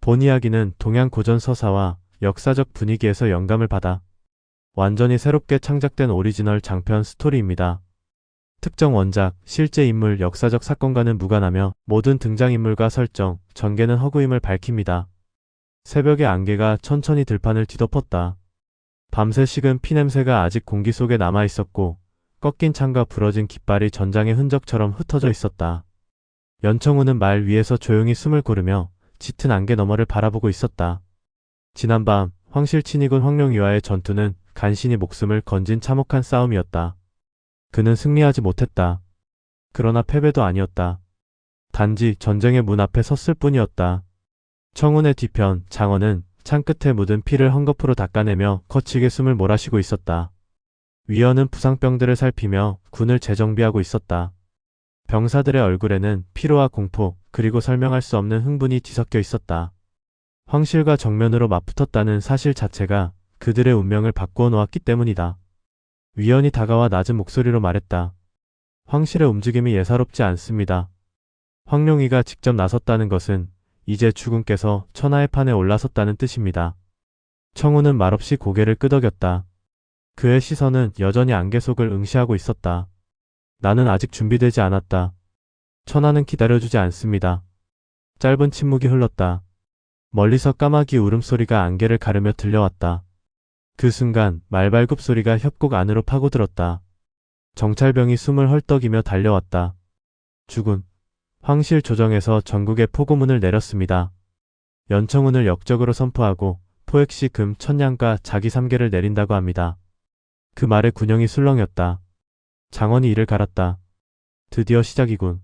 본 이야기는 동양 고전 서사와 역사적 분위기에서 영감을 받아 완전히 새롭게 창작된 오리지널 장편 스토리입니다. 특정 원작, 실제 인물, 역사적 사건과는 무관하며 모든 등장인물과 설정, 전개는 허구임을 밝힙니다. 새벽의 안개가 천천히 들판을 뒤덮었다. 밤새 식은 피냄새가 아직 공기 속에 남아있었고 꺾인 창과 부러진 깃발이 전장의 흔적처럼 흩어져 있었다. 연청우는 말 위에서 조용히 숨을 고르며 짙은 안개 너머를 바라보고 있었다. 지난밤 황실 친위군 황룡이와의 전투는 간신히 목숨을 건진 참혹한 싸움이었다. 그는 승리하지 못했다. 그러나 패배도 아니었다. 단지 전쟁의 문 앞에 섰을 뿐이었다. 청운의 뒤편 장원은 창끝에 묻은 피를 헝겊으로 닦아내며 거칠게 숨을 몰아쉬고 있었다. 위원은 부상병들을 살피며 군을 재정비하고 있었다. 병사들의 얼굴에는 피로와 공포, 그리고 설명할 수 없는 흥분이 뒤섞여 있었다. 황실과 정면으로 맞붙었다는 사실 자체가 그들의 운명을 바꾸어 놓았기 때문이다. 위원이 다가와 낮은 목소리로 말했다. 황실의 움직임이 예사롭지 않습니다. 황룡이가 직접 나섰다는 것은 이제 주군께서 천하의 판에 올라섰다는 뜻입니다. 청우는 말없이 고개를 끄덕였다. 그의 시선은 여전히 안개 속을 응시하고 있었다. 나는 아직 준비되지 않았다. 천하는 기다려주지 않습니다. 짧은 침묵이 흘렀다. 멀리서 까마귀 울음소리가 안개를 가르며 들려왔다. 그 순간 말발굽 소리가 협곡 안으로 파고들었다. 정찰병이 숨을 헐떡이며 달려왔다. 주군. 황실 조정에서 전국에 포고문을 내렸습니다. 연청운을 역적으로 선포하고 포획시 금 천냥과 자기 3개를 내린다고 합니다. 그 말에 군영이 술렁였다. 장원이 이를 갈았다. 드디어 시작이군.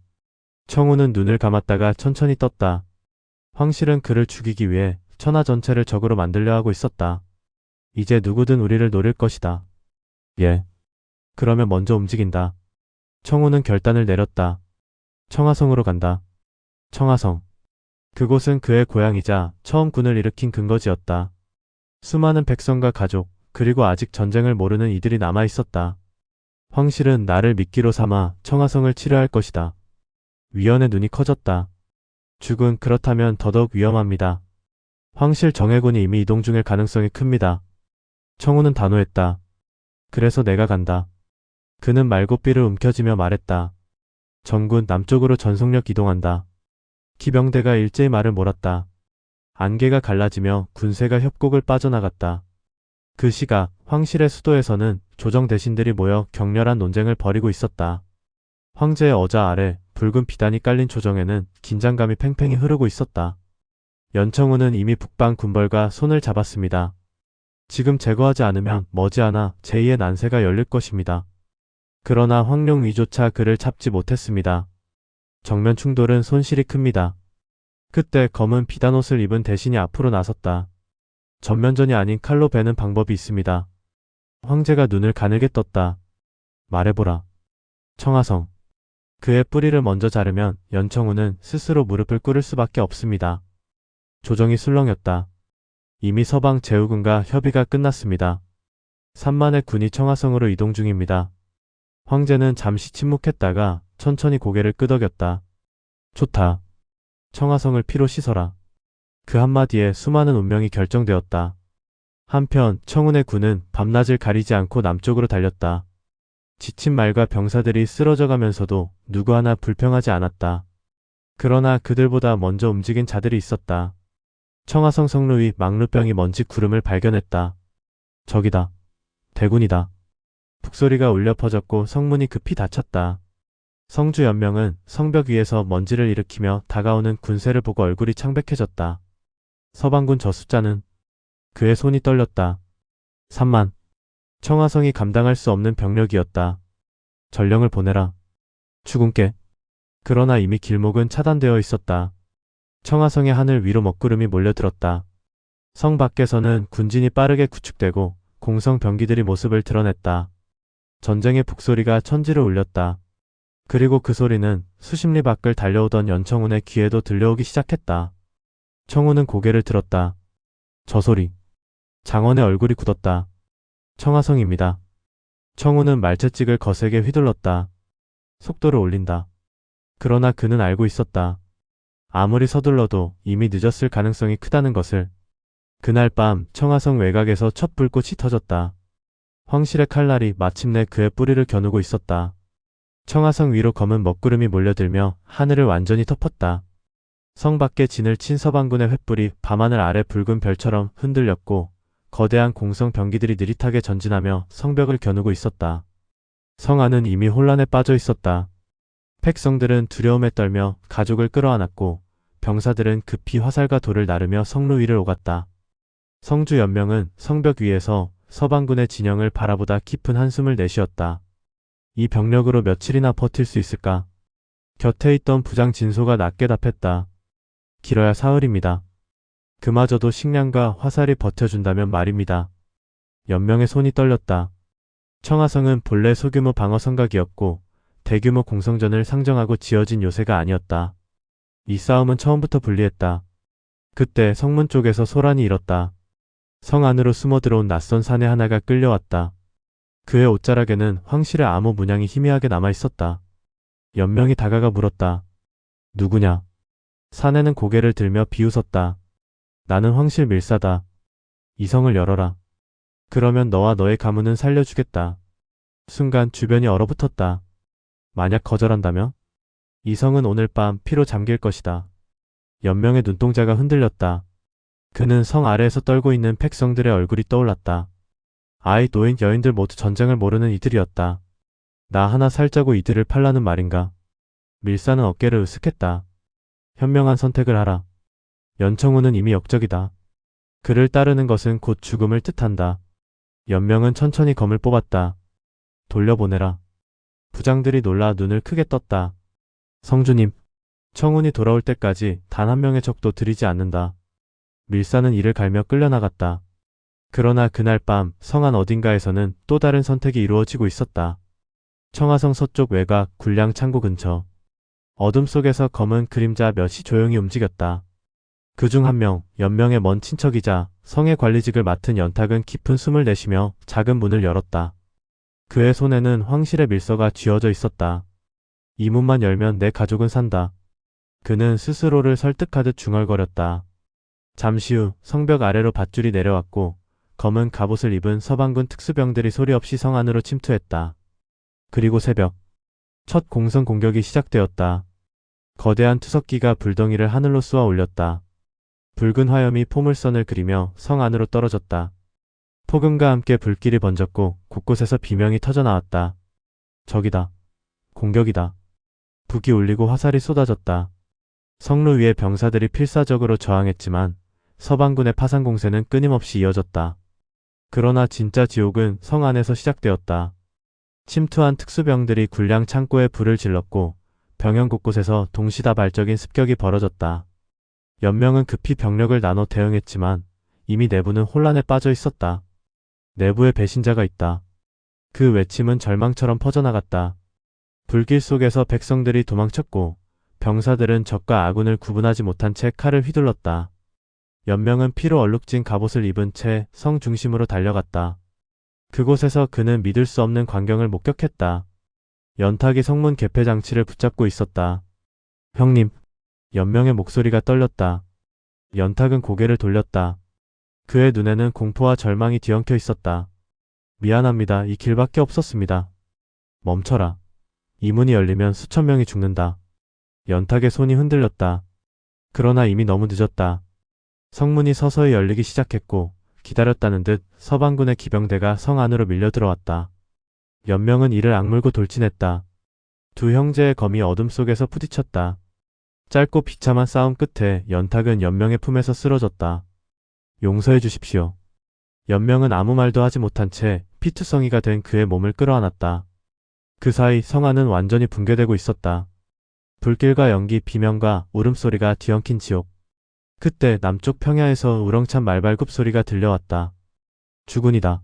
청운은 눈을 감았다가 천천히 떴다. 황실은 그를 죽이기 위해 천하 전체를 적으로 만들려 하고 있었다. 이제 누구든 우리를 노릴 것이다. 예. 그러면 먼저 움직인다. 청운은 결단을 내렸다. 청하성으로 간다. 청하성. 그곳은 그의 고향이자 처음 군을 일으킨 근거지였다. 수많은 백성과 가족, 그리고 아직 전쟁을 모르는 이들이 남아있었다. 황실은 나를 미끼로 삼아 청하성을 치료할 것이다. 위원의 눈이 커졌다. 죽은 그렇다면 더더욱 위험합니다. 황실 정예군이 이미 이동 중일 가능성이 큽니다. 청우는 단호했다. 그래서 내가 간다. 그는 말고삐를 움켜쥐며 말했다. 전군 남쪽으로 전속력 이동한다. 기병대가 일제히 말을 몰았다. 안개가 갈라지며 군세가 협곡을 빠져나갔다. 그 시각 황실의 수도에서는 조정 대신들이 모여 격렬한 논쟁을 벌이고 있었다. 황제의 어자 아래 붉은 비단이 깔린 조정에는 긴장감이 팽팽히 흐르고 있었다. 연청우는 이미 북방 군벌과 손을 잡았습니다. 지금 제거하지 않으면 머지않아 제2의 난세가 열릴 것입니다. 그러나 황룡위조차 그를 잡지 못했습니다. 정면 충돌은 손실이 큽니다. 그때 검은 비단옷을 입은 대신이 앞으로 나섰다. 전면전이 아닌 칼로 베는 방법이 있습니다. 황제가 눈을 가늘게 떴다. 말해보라. 청하성. 그의 뿌리를 먼저 자르면 연청우는 스스로 무릎을 꿇을 수밖에 없습니다. 조정이 술렁였다. 이미 서방 제후군과 협의가 끝났습니다. 3만의 군이 청하성으로 이동 중입니다. 황제는 잠시 침묵했다가 천천히 고개를 끄덕였다. 좋다. 청하성을 피로 씻어라. 그 한마디에 수많은 운명이 결정되었다. 한편 청운의 군은 밤낮을 가리지 않고 남쪽으로 달렸다. 지친 말과 병사들이 쓰러져 가면서도 누구 하나 불평하지 않았다. 그러나 그들보다 먼저 움직인 자들이 있었다. 청하성 성루 위 망루병이 먼지 구름을 발견했다. 적이다. 대군이다. 북소리가 울려 퍼졌고 성문이 급히 닫혔다. 성주 연명은 성벽 위에서 먼지를 일으키며 다가오는 군세를 보고 얼굴이 창백해졌다. 서방군 저 숫자는? 그의 손이 떨렸다. 3만. 청하성이 감당할 수 없는 병력이었다. 전령을 보내라. 추군께. 그러나 이미 길목은 차단되어 있었다. 청하성의 하늘 위로 먹구름이 몰려들었다. 성 밖에서는 군진이 빠르게 구축되고 공성 병기들이 모습을 드러냈다. 전쟁의 북소리가 천지를 울렸다. 그리고 그 소리는 수십 리 밖을 달려오던 연청운의 귀에도 들려오기 시작했다. 청운은 고개를 들었다. 저 소리. 장원의 얼굴이 굳었다. 청하성입니다. 청운은 말채찍을 거세게 휘둘렀다. 속도를 올린다. 그러나 그는 알고 있었다. 아무리 서둘러도 이미 늦었을 가능성이 크다는 것을. 그날 밤 청하성 외곽에서 첫 불꽃이 터졌다. 황실의 칼날이 마침내 그의 뿌리를 겨누고 있었다. 청하성 위로 검은 먹구름이 몰려들며 하늘을 완전히 덮었다. 성 밖에 진을 친 서방군의 횃불이 밤하늘 아래 붉은 별처럼 흔들렸고 거대한 공성 병기들이 느릿하게 전진하며 성벽을 겨누고 있었다. 성 안은 이미 혼란에 빠져 있었다. 백성들은 두려움에 떨며 가족을 끌어안았고 병사들은 급히 화살과 돌을 나르며 성로 위를 오갔다. 성주 연명은 성벽 위에서 서방군의 진영을 바라보다 깊은 한숨을 내쉬었다. 이 병력으로 며칠이나 버틸 수 있을까? 곁에 있던 부장 진소가 낮게 답했다. 길어야 사흘입니다. 그마저도 식량과 화살이 버텨준다면 말입니다. 연명의 손이 떨렸다. 청하성은 본래 소규모 방어 성곽이었고 대규모 공성전을 상정하고 지어진 요새가 아니었다. 이 싸움은 처음부터 불리했다. 그때 성문 쪽에서 소란이 일었다. 성 안으로 숨어 들어온 낯선 사내 하나가 끌려왔다. 그의 옷자락에는 황실의 암호 문양이 희미하게 남아있었다. 연명이 다가가 물었다. 누구냐? 사내는 고개를 들며 비웃었다. 나는 황실 밀사다. 이 성을 열어라. 그러면 너와 너의 가문은 살려주겠다. 순간 주변이 얼어붙었다. 만약 거절한다면? 이 성은 오늘 밤 피로 잠길 것이다. 연명의 눈동자가 흔들렸다. 그는 성 아래에서 떨고 있는 백성들의 얼굴이 떠올랐다. 아이, 노인, 여인들 모두 전쟁을 모르는 이들이었다. 나 하나 살자고 이들을 팔라는 말인가? 밀사는 어깨를 으쓱했다. 현명한 선택을 하라. 연청우는 이미 역적이다. 그를 따르는 것은 곧 죽음을 뜻한다. 연명은 천천히 검을 뽑았다. 돌려보내라. 부장들이 놀라 눈을 크게 떴다. 성주님, 청운이 돌아올 때까지 단 한 명의 적도 들이지 않는다. 밀사는 이를 갈며 끌려나갔다. 그러나 그날 밤 성안 어딘가에서는 또 다른 선택이 이루어지고 있었다. 청하성 서쪽 외곽 굴량 창고 근처. 어둠 속에서 검은 그림자 몇이 조용히 움직였다. 그중 한 명, 연명의 먼 친척이자 성의 관리직을 맡은 연탁은 깊은 숨을 내쉬며 작은 문을 열었다. 그의 손에는 황실의 밀서가 쥐어져 있었다. 이 문만 열면 내 가족은 산다. 그는 스스로를 설득하듯 중얼거렸다. 잠시 후 성벽 아래로 밧줄이 내려왔고 검은 갑옷을 입은 서방군 특수병들이 소리 없이 성 안으로 침투했다. 그리고 새벽, 첫 공성 공격이 시작되었다. 거대한 투석기가 불덩이를 하늘로 쏘아 올렸다. 붉은 화염이 포물선을 그리며 성 안으로 떨어졌다. 폭음과 함께 불길이 번졌고 곳곳에서 비명이 터져나왔다. 적이다. 공격이다. 북이 울리고 화살이 쏟아졌다. 성로 위에 병사들이 필사적으로 저항했지만 서방군의 파상 공세는 끊임없이 이어졌다. 그러나 진짜 지옥은 성 안에서 시작되었다. 침투한 특수병들이 굴량 창고에 불을 질렀고 병영 곳곳에서 동시다발적인 습격이 벌어졌다. 연명은 급히 병력을 나눠 대응했지만 이미 내부는 혼란에 빠져 있었다. 내부에 배신자가 있다. 그 외침은 절망처럼 퍼져나갔다. 불길 속에서 백성들이 도망쳤고 병사들은 적과 아군을 구분하지 못한 채 칼을 휘둘렀다. 연명은 피로 얼룩진 갑옷을 입은 채 성 중심으로 달려갔다. 그곳에서 그는 믿을 수 없는 광경을 목격했다. 연탁이 성문 개폐 장치를 붙잡고 있었다. 형님. 연명의 목소리가 떨렸다. 연탁은 고개를 돌렸다. 그의 눈에는 공포와 절망이 뒤엉켜 있었다. 미안합니다. 이 길밖에 없었습니다. 멈춰라. 이 문이 열리면 수천 명이 죽는다. 연탁의 손이 흔들렸다. 그러나 이미 너무 늦었다. 성문이 서서히 열리기 시작했고 기다렸다는 듯 서방군의 기병대가 성 안으로 밀려 들어왔다. 연명은 이를 악물고 돌진했다. 두 형제의 검이 어둠 속에서 부딪혔다. 짧고 비참한 싸움 끝에 연탁은 연명의 품에서 쓰러졌다. 용서해 주십시오. 연명은 아무 말도 하지 못한 채 피투성이가 된 그의 몸을 끌어안았다. 그 사이 성 안은 완전히 붕괴되고 있었다. 불길과 연기, 비명과 울음소리가 뒤엉킨 지옥. 그때 남쪽 평야에서 우렁찬 말발굽 소리가 들려왔다. 주군이다.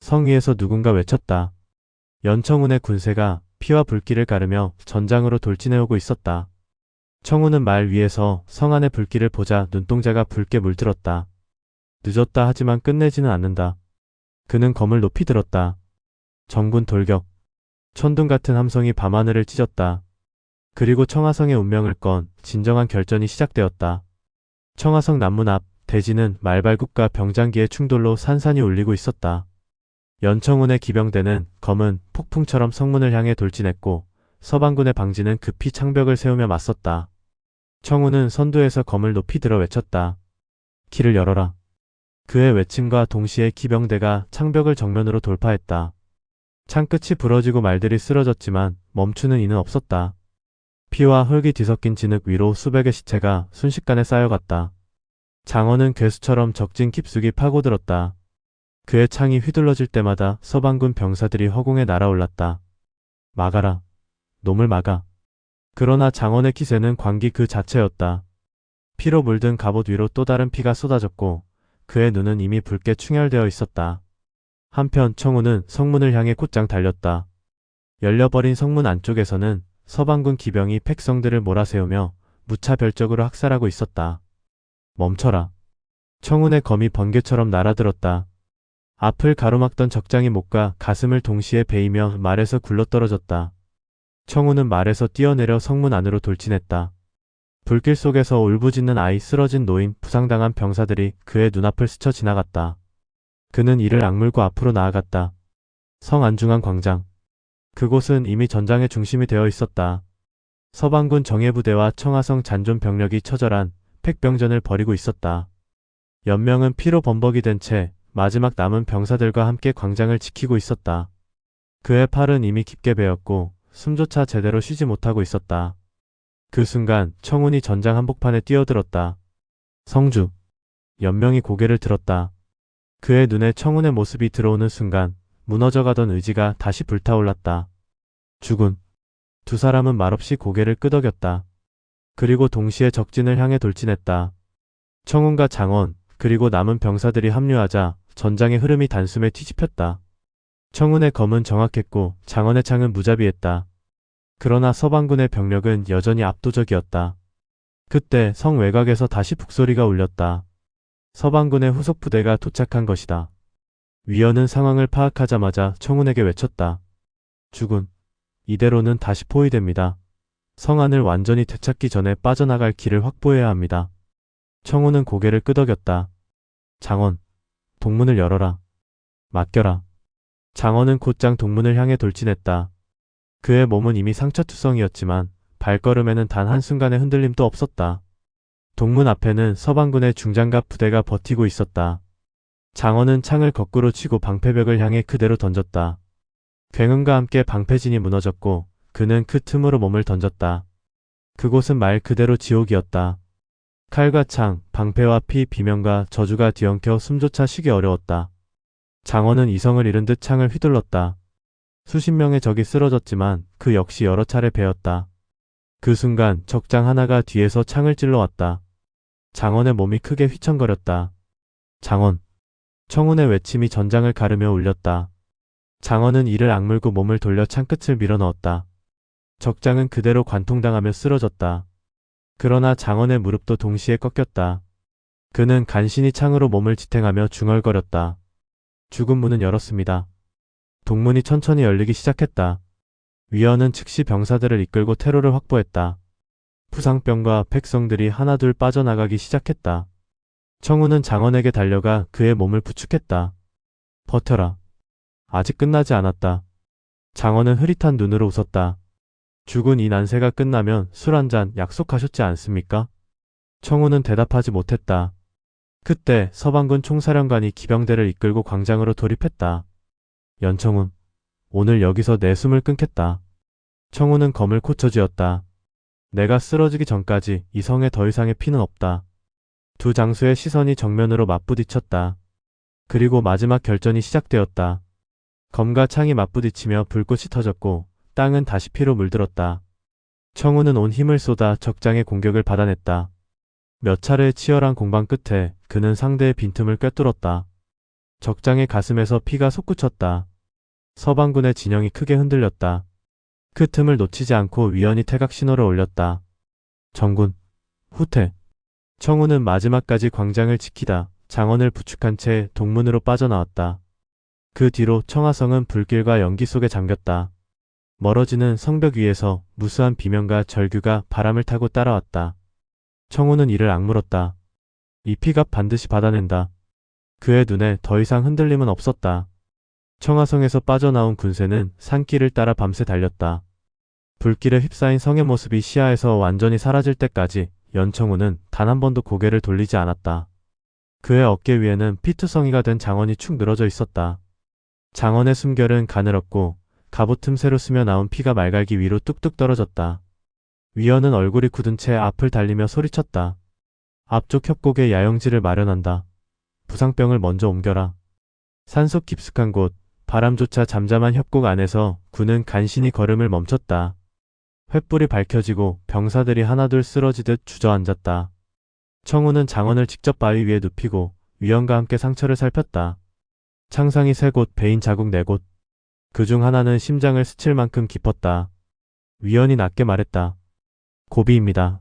성 위에서 누군가 외쳤다. 연청운의 군세가 피와 불길을 가르며 전장으로 돌진해오고 있었다. 청운은 말 위에서 성 안의 불길을 보자 눈동자가 붉게 물들었다. 늦었다 하지만 끝내지는 않는다. 그는 검을 높이 들었다. 정군 돌격. 천둥 같은 함성이 밤하늘을 찢었다. 그리고 청하성의 운명을 건 진정한 결전이 시작되었다. 청하성 남문 앞 대지는 말발굽과 병장기의 충돌로 산산이 울리고 있었다. 연청운의 기병대는 검은 폭풍처럼 성문을 향해 돌진했고 서방군의 방지는 급히 창벽을 세우며 맞섰다. 청운은 선두에서 검을 높이 들어 외쳤다. 길을 열어라. 그의 외침과 동시에 기병대가 창벽을 정면으로 돌파했다. 창끝이 부러지고 말들이 쓰러졌지만 멈추는 이는 없었다. 피와 흙이 뒤섞인 진흙 위로 수백의 시체가 순식간에 쌓여갔다. 장원은 괴수처럼 적진 깊숙이 파고들었다. 그의 창이 휘둘러질 때마다 서방군 병사들이 허공에 날아올랐다. 막아라. 놈을 막아. 그러나 장원의 기세는 광기 그 자체였다. 피로 물든 갑옷 위로 또 다른 피가 쏟아졌고 그의 눈은 이미 붉게 충혈되어 있었다. 한편 청우는 성문을 향해 곧장 달렸다. 열려버린 성문 안쪽에서는 서방군 기병이 백성들을 몰아세우며 무차별적으로 학살하고 있었다. 멈춰라. 청운의 검이 번개처럼 날아들었다. 앞을 가로막던 적장이 목과 가슴을 동시에 베이며 말에서 굴러떨어졌다. 청운은 말에서 뛰어내려 성문 안으로 돌진했다. 불길 속에서 울부짖는 아이, 쓰러진 노인, 부상당한 병사들이 그의 눈앞을 스쳐 지나갔다. 그는 이를 악물고 앞으로 나아갔다. 성 안중앙 광장. 그곳은 이미 전장의 중심이 되어 있었다. 서방군 정예부대와 청하성 잔존 병력이 처절한 팩병전을 벌이고 있었다. 연명은 피로 범벅이 된 채 마지막 남은 병사들과 함께 광장을 지키고 있었다. 그의 팔은 이미 깊게 베었고 숨조차 제대로 쉬지 못하고 있었다. 그 순간 청운이 전장 한복판에 뛰어들었다. 성주. 연명이 고개를 들었다. 그의 눈에 청운의 모습이 들어오는 순간 무너져가던 의지가 다시 불타올랐다. 주군. 두 사람은 말없이 고개를 끄덕였다. 그리고 동시에 적진을 향해 돌진했다. 청운과 장원, 그리고 남은 병사들이 합류하자 전장의 흐름이 단숨에 뒤집혔다. 청운의 검은 정확했고 장원의 창은 무자비했다. 그러나 서방군의 병력은 여전히 압도적이었다. 그때 성 외곽에서 다시 북소리가 울렸다. 서방군의 후속 부대가 도착한 것이다. 위원은 상황을 파악하자마자 청운에게 외쳤다. 주군, 이대로는 다시 포위됩니다. 성 안을 완전히 되찾기 전에 빠져나갈 길을 확보해야 합니다. 청운은 고개를 끄덕였다. 장원, 동문을 열어라. 맡겨라. 장원은 곧장 동문을 향해 돌진했다. 그의 몸은 이미 상처투성이었지만 발걸음에는 단 한순간의 흔들림도 없었다. 동문 앞에는 서방군의 중장갑 부대가 버티고 있었다. 장원은 창을 거꾸로 치고 방패벽을 향해 그대로 던졌다. 굉음과 함께 방패진이 무너졌고 그는 그 틈으로 몸을 던졌다. 그곳은 말 그대로 지옥이었다. 칼과 창, 방패와 피, 비명과 저주가 뒤엉켜 숨조차 쉬기 어려웠다. 장원은 이성을 잃은 듯 창을 휘둘렀다. 수십 명의 적이 쓰러졌지만 그 역시 여러 차례 베었다. 그 순간 적장 하나가 뒤에서 창을 찔러왔다. 장원의 몸이 크게 휘청거렸다. 장원. 청운의 외침이 전장을 가르며 울렸다. 장원은 이를 악물고 몸을 돌려 창끝을 밀어넣었다. 적장은 그대로 관통당하며 쓰러졌다. 그러나 장원의 무릎도 동시에 꺾였다. 그는 간신히 창으로 몸을 지탱하며 중얼거렸다. 죽은 문은 열었습니다. 동문이 천천히 열리기 시작했다. 위원은 즉시 병사들을 이끌고 퇴로를 확보했다. 부상병과 백성들이 하나둘 빠져나가기 시작했다. 청운은 장원에게 달려가 그의 몸을 부축했다. 버텨라. 아직 끝나지 않았다. 장원은 흐릿한 눈으로 웃었다. 죽은 이 난세가 끝나면 술 한 잔 약속하셨지 않습니까? 청운은 대답하지 못했다. 그때 서방군 총사령관이 기병대를 이끌고 광장으로 돌입했다. 연청운, 오늘 여기서 내 숨을 끊겠다. 청운은 검을 고쳐쥐었다. 내가 쓰러지기 전까지 이 성에 더 이상의 피는 없다. 두 장수의 시선이 정면으로 맞부딪혔다. 그리고 마지막 결전이 시작되었다. 검과 창이 맞부딪히며 불꽃이 터졌고 땅은 다시 피로 물들었다. 청운은 온 힘을 쏟아 적장의 공격을 받아냈다. 몇 차례의 치열한 공방 끝에 그는 상대의 빈틈을 꿰뚫었다. 적장의 가슴에서 피가 솟구쳤다. 서방군의 진영이 크게 흔들렸다. 그 틈을 놓치지 않고 위원이 태각 신호를 올렸다. 정군, 후퇴. 청운은 마지막까지 광장을 지키다 장원을 부축한 채 동문으로 빠져나왔다. 그 뒤로 청하성은 불길과 연기 속에 잠겼다. 멀어지는 성벽 위에서 무수한 비명과 절규가 바람을 타고 따라왔다. 청우는 이를 악물었다. 이 피값 반드시 받아낸다. 그의 눈에 더 이상 흔들림은 없었다. 청하성에서 빠져나온 군세는 산길을 따라 밤새 달렸다. 불길에 휩싸인 성의 모습이 시야에서 완전히 사라질 때까지 연청우는 단 한 번도 고개를 돌리지 않았다. 그의 어깨 위에는 피투성이가 된 장원이 축 늘어져 있었다. 장원의 숨결은 가늘었고 갑옷 틈새로 스며 나온 피가 말갈기 위로 뚝뚝 떨어졌다. 위원은 얼굴이 굳은 채 앞을 달리며 소리쳤다. 앞쪽 협곡에 야영지를 마련한다. 부상병을 먼저 옮겨라. 산속 깊숙한 곳, 바람조차 잠잠한 협곡 안에서 군은 간신히 걸음을 멈췄다. 횃불이 밝혀지고 병사들이 하나둘 쓰러지듯 주저앉았다. 청우는 장원을 직접 바위 위에 눕히고 위원과 함께 상처를 살폈다. 창상이 3곳, 베인 자국 4곳. 그중 하나는 심장을 스칠 만큼 깊었다. 위원이 낮게 말했다. 고비입니다.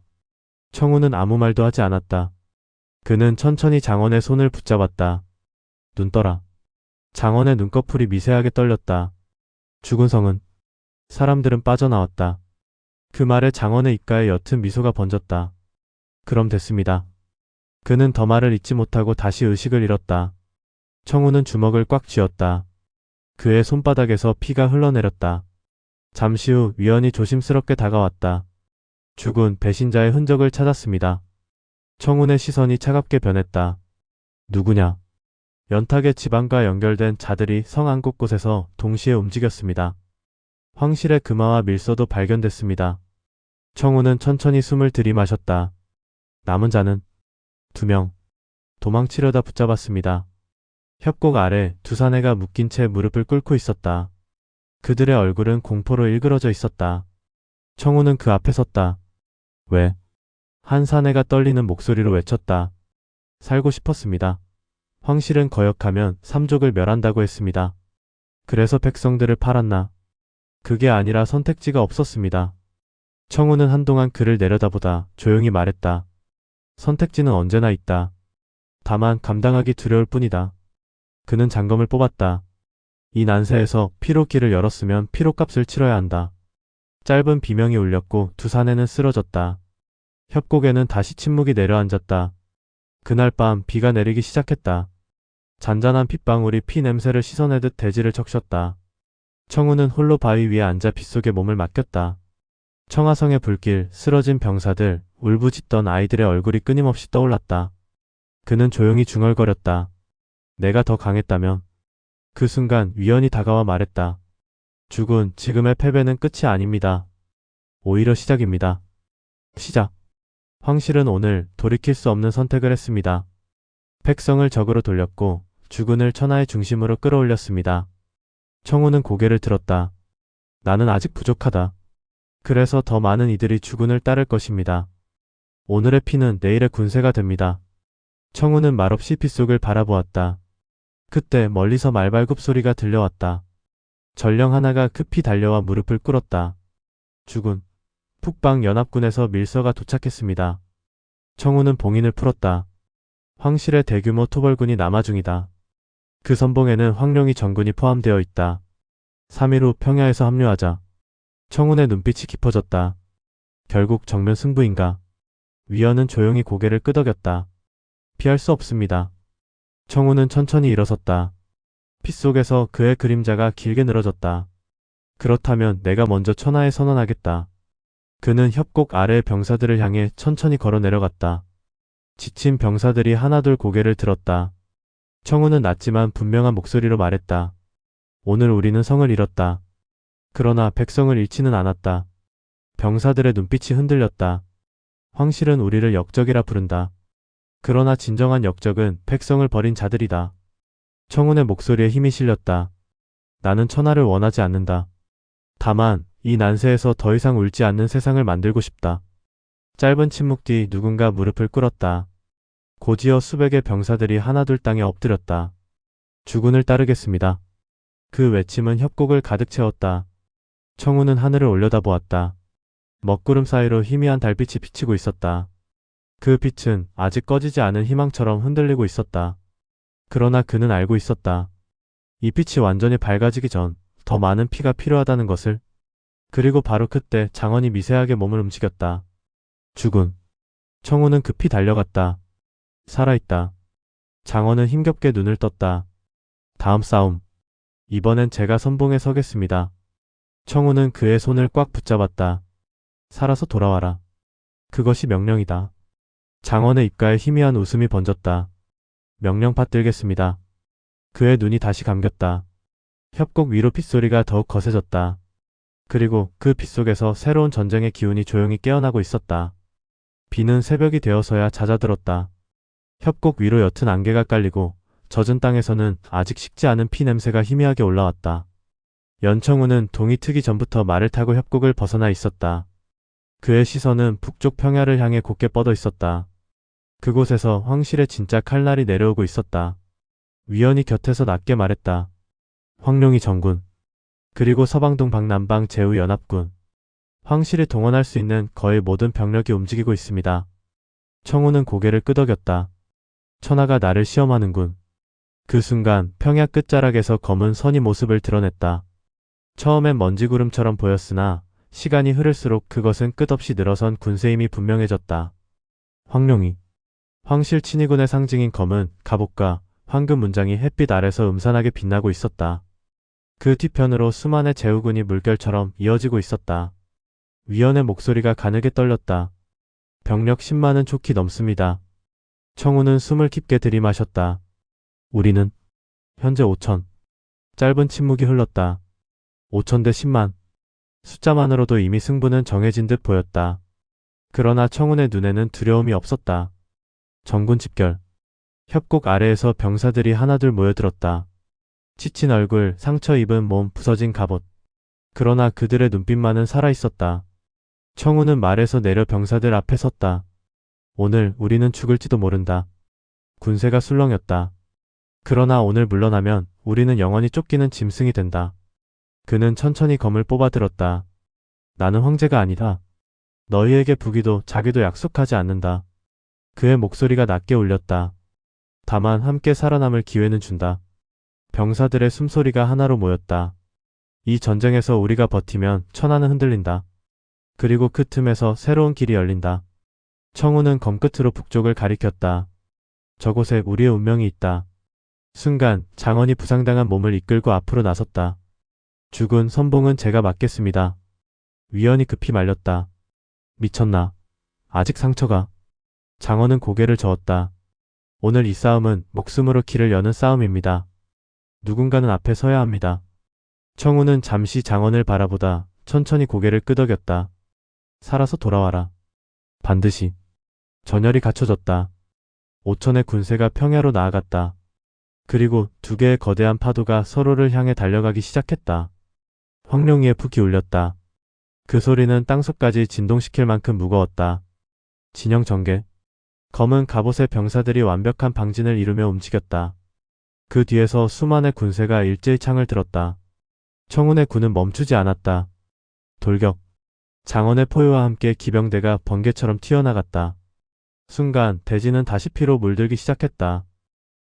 청우는 아무 말도 하지 않았다. 그는 천천히 장원의 손을 붙잡았다. 눈 떠라. 장원의 눈꺼풀이 미세하게 떨렸다. 죽은 성은. 사람들은 빠져나왔다. 그 말에 장원의 입가에 옅은 미소가 번졌다. 그럼 됐습니다. 그는 더 말을 잇지 못하고 다시 의식을 잃었다. 청우는 주먹을 꽉 쥐었다. 그의 손바닥에서 피가 흘러내렸다. 잠시 후 위원이 조심스럽게 다가왔다. 죽은 배신자의 흔적을 찾았습니다. 청운의 시선이 차갑게 변했다. 누구냐? 연탁의 지방과 연결된 자들이 성 안 곳곳에서 동시에 움직였습니다. 황실의 금화와 밀서도 발견됐습니다. 청우는 천천히 숨을 들이마셨다. 남은 자는 2명. 도망치려다 붙잡았습니다. 협곡 아래 두 사내가 묶인 채 무릎을 꿇고 있었다. 그들의 얼굴은 공포로 일그러져 있었다. 청우는 그 앞에 섰다. 왜? 한 사내가 떨리는 목소리로 외쳤다. 살고 싶었습니다. 황실은 거역하면 삼족을 멸한다고 했습니다. 그래서 백성들을 팔았나? 그게 아니라 선택지가 없었습니다. 청우는 한동안 그를 내려다보다 조용히 말했다. 선택지는 언제나 있다. 다만 감당하기 두려울 뿐이다. 그는 장검을 뽑았다. 이 난세에서 피로 길을 열었으면 피로값을 치러야 한다. 짧은 비명이 울렸고 두 사내는 쓰러졌다. 협곡에는 다시 침묵이 내려앉았다. 그날 밤 비가 내리기 시작했다. 잔잔한 핏방울이 피 냄새를 씻어내듯 대지를 적셨다. 청우는 홀로 바위 위에 앉아 빗속에 몸을 맡겼다. 청하성의 불길, 쓰러진 병사들, 울부짖던 아이들의 얼굴이 끊임없이 떠올랐다. 그는 조용히 중얼거렸다. 내가 더 강했다면. 그 순간 위원이 다가와 말했다. 죽은 지금의 패배는 끝이 아닙니다. 오히려 시작입니다. 시작. 황실은 오늘 돌이킬 수 없는 선택을 했습니다. 백성을 적으로 돌렸고 주군을 천하의 중심으로 끌어올렸습니다. 청우는 고개를 들었다. 나는 아직 부족하다. 그래서 더 많은 이들이 주군을 따를 것입니다. 오늘의 피는 내일의 군세가 됩니다. 청우는 말없이 빗속을 바라보았다. 그때 멀리서 말발굽 소리가 들려왔다. 전령 하나가 급히 달려와 무릎을 꿇었다. 주군. 북방 연합군에서 밀서가 도착했습니다. 청우는 봉인을 풀었다. 황실의 대규모 토벌군이 남하 중이다. 그 선봉에는 황룡이 전군이 포함되어 있다. 3일 후 평야에서 합류하자. 청운의 눈빛이 깊어졌다. 결국 정면 승부인가? 위원은 조용히 고개를 끄덕였다. 피할 수 없습니다. 청운은 천천히 일어섰다. 핏속에서 그의 그림자가 길게 늘어졌다. 그렇다면 내가 먼저 천하에 선언하겠다. 그는 협곡 아래의 병사들을 향해 천천히 걸어 내려갔다. 지친 병사들이 하나둘 고개를 들었다. 청우는 낮지만 분명한 목소리로 말했다. 오늘 우리는 성을 잃었다. 그러나 백성을 잃지는 않았다. 병사들의 눈빛이 흔들렸다. 황실은 우리를 역적이라 부른다. 그러나 진정한 역적은 백성을 버린 자들이다. 청운의 목소리에 힘이 실렸다. 나는 천하를 원하지 않는다. 다만 이 난세에서 더 이상 울지 않는 세상을 만들고 싶다. 짧은 침묵 뒤 누군가 무릎을 꿇었다. 고지어 수백의 병사들이 하나둘 땅에 엎드렸다. 주군을 따르겠습니다. 그 외침은 협곡을 가득 채웠다. 청우는 하늘을 올려다보았다. 먹구름 사이로 희미한 달빛이 비치고 있었다. 그 빛은 아직 꺼지지 않은 희망처럼 흔들리고 있었다. 그러나 그는 알고 있었다. 이 빛이 완전히 밝아지기 전 더 많은 피가 필요하다는 것을. 그리고 바로 그때 장원이 미세하게 몸을 움직였다. 죽은. 청우는 급히 달려갔다. 살아있다. 장원은 힘겹게 눈을 떴다. 다음 싸움. 이번엔 제가 선봉에 서겠습니다. 청우는 그의 손을 꽉 붙잡았다. 살아서 돌아와라. 그것이 명령이다. 장원의 입가에 희미한 웃음이 번졌다. 명령 받들겠습니다. 그의 눈이 다시 감겼다. 협곡 위로 빗소리가 더욱 거세졌다. 그리고 그 빗속에서 새로운 전쟁의 기운이 조용히 깨어나고 있었다. 비는 새벽이 되어서야 잦아들었다. 협곡 위로 옅은 안개가 깔리고 젖은 땅에서는 아직 식지 않은 피 냄새가 희미하게 올라왔다. 연청우는 동이 트기 전부터 말을 타고 협곡을 벗어나 있었다. 그의 시선은 북쪽 평야를 향해 곧게 뻗어 있었다. 그곳에서 황실의 진짜 칼날이 내려오고 있었다. 위원이 곁에서 낮게 말했다. 황룡이 정군. 그리고 서방동 박남방 제후연합군. 황실이 동원할 수 있는 거의 모든 병력이 움직이고 있습니다. 청우는 고개를 끄덕였다. 천하가 나를 시험하는군. 그 순간 평야 끝자락에서 검은 선이 모습을 드러냈다. 처음엔 먼지구름처럼 보였으나 시간이 흐를수록 그것은 끝없이 늘어선 군세 힘이 분명해졌다. 황룡이. 황실 친위군의 상징인 검은 갑옷과 황금 문장이 햇빛 아래서 음산하게 빛나고 있었다. 그 뒤편으로 수만의 제후군이 물결처럼 이어지고 있었다. 위원의 목소리가 가늘게 떨렸다. 병력 10만은 촉히 넘습니다. 청우는 숨을 깊게 들이마셨다. 우리는 현재 5천. 짧은 침묵이 흘렀다. 5천 대 10만. 숫자만으로도 이미 승부는 정해진 듯 보였다. 그러나 청운의 눈에는 두려움이 없었다. 정군 집결. 협곡 아래에서 병사들이 하나둘 모여들었다. 지친 얼굴, 상처 입은 몸, 부서진 갑옷. 그러나 그들의 눈빛만은 살아있었다. 청우는 말에서 내려 병사들 앞에 섰다. 오늘 우리는 죽을지도 모른다. 군세가 술렁였다. 그러나 오늘 물러나면 우리는 영원히 쫓기는 짐승이 된다. 그는 천천히 검을 뽑아들었다. 나는 황제가 아니다. 너희에게 부기도 자기도 약속하지 않는다. 그의 목소리가 낮게 울렸다. 다만 함께 살아남을 기회는 준다. 병사들의 숨소리가 하나로 모였다. 이 전쟁에서 우리가 버티면 천하는 흔들린다. 그리고 그 틈에서 새로운 길이 열린다. 청우는 검끝으로 북쪽을 가리켰다. 저곳에 우리의 운명이 있다. 순간 장원이 부상당한 몸을 이끌고 앞으로 나섰다. 죽은 선봉은 제가 맡겠습니다. 위원이 급히 말렸다. 미쳤나? 아직 상처가. 장원은 고개를 저었다. 오늘 이 싸움은 목숨으로 길을 여는 싸움입니다. 누군가는 앞에 서야 합니다. 청우는 잠시 장원을 바라보다 천천히 고개를 끄덕였다. 살아서 돌아와라. 반드시. 전열이 갖춰졌다. 5천의 군세가 평야로 나아갔다. 그리고 두 개의 거대한 파도가 서로를 향해 달려가기 시작했다. 황룡이의 푹이 울렸다. 그 소리는 땅속까지 진동시킬 만큼 무거웠다. 진영 전개. 검은 갑옷의 병사들이 완벽한 방진을 이루며 움직였다. 그 뒤에서 수만의 군세가 일제히 창을 들었다. 청운의 군은 멈추지 않았다. 돌격. 장원의 포효와 함께 기병대가 번개처럼 튀어나갔다. 순간 대지는 다시 피로 물들기 시작했다.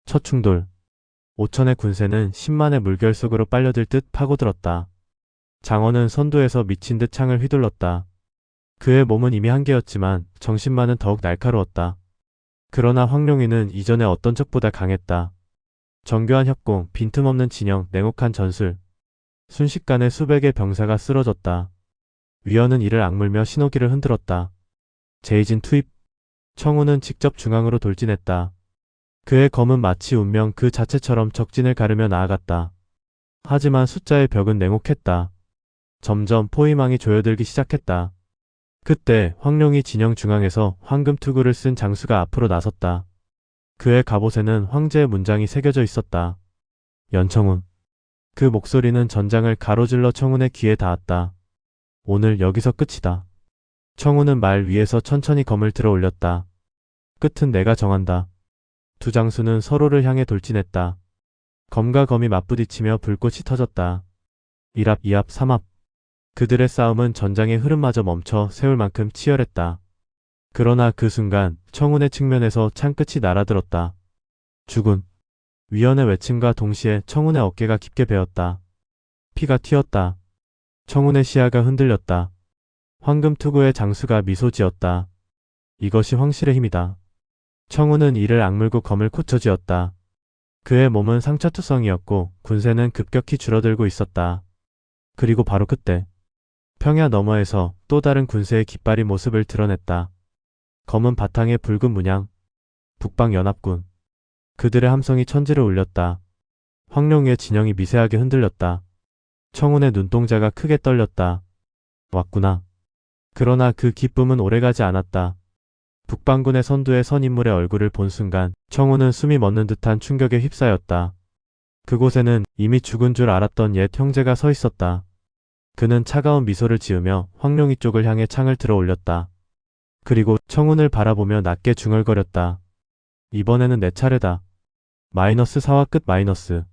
첫 충돌. 5천의 군세는 10만의 물결 속으로 빨려들 듯 파고들었다. 장원은 선두에서 미친 듯 창을 휘둘렀다. 그의 몸은 이미 한계였지만 정신만은 더욱 날카로웠다. 그러나 황룡이는 이전의 어떤 적보다 강했다. 정교한 협공, 빈틈없는 진영, 냉혹한 전술. 순식간에 수백의 병사가 쓰러졌다. 위원은 이를 악물며 신호기를 흔들었다. 제이진 투입. 청우는 직접 중앙으로 돌진했다. 그의 검은 마치 운명 그 자체처럼 적진을 가르며 나아갔다. 하지만 숫자의 벽은 냉혹했다. 점점 포위망이 조여들기 시작했다. 그때 황룡이 진영 중앙에서 황금 투구를 쓴 장수가 앞으로 나섰다. 그의 갑옷에는 황제의 문장이 새겨져 있었다. 연청운. 그 목소리는 전장을 가로질러 청운의 귀에 닿았다. 오늘 여기서 끝이다. 청운은 말 위에서 천천히 검을 들어 올렸다. 끝은 내가 정한다. 두 장수는 서로를 향해 돌진했다. 검과 검이 맞부딪히며 불꽃이 터졌다. 1합, 2합, 3합. 그들의 싸움은 전장의 흐름마저 멈춰 세울 만큼 치열했다. 그러나 그 순간 청운의 측면에서 창끝이 날아들었다. 죽은. 위원의 외침과 동시에 청운의 어깨가 깊게 베었다. 피가 튀었다. 청운의 시야가 흔들렸다. 황금 투구의 장수가 미소 지었다. 이것이 황실의 힘이다. 청운은 이를 악물고 검을 굳혀쥐었다. 그의 몸은 상처투성이었고 군세는 급격히 줄어들고 있었다. 그리고 바로 그때 평야 너머에서 또 다른 군세의 깃발이 모습을 드러냈다. 검은 바탕에 붉은 문양. 북방연합군. 그들의 함성이 천지를 울렸다. 황룡의 진영이 미세하게 흔들렸다. 청운의 눈동자가 크게 떨렸다. 왔구나. 그러나 그 기쁨은 오래가지 않았다. 북방군의 선두에 선 인물의 얼굴을 본 순간 청운은 숨이 멎는 듯한 충격에 휩싸였다. 그곳에는 이미 죽은 줄 알았던 옛 형제가 서 있었다. 그는 차가운 미소를 지으며 황룡이 쪽을 향해 창을 들어 올렸다. 그리고 청운을 바라보며 낮게 중얼거렸다. 이번에는 내 차례다. -4와 끝 마이너스.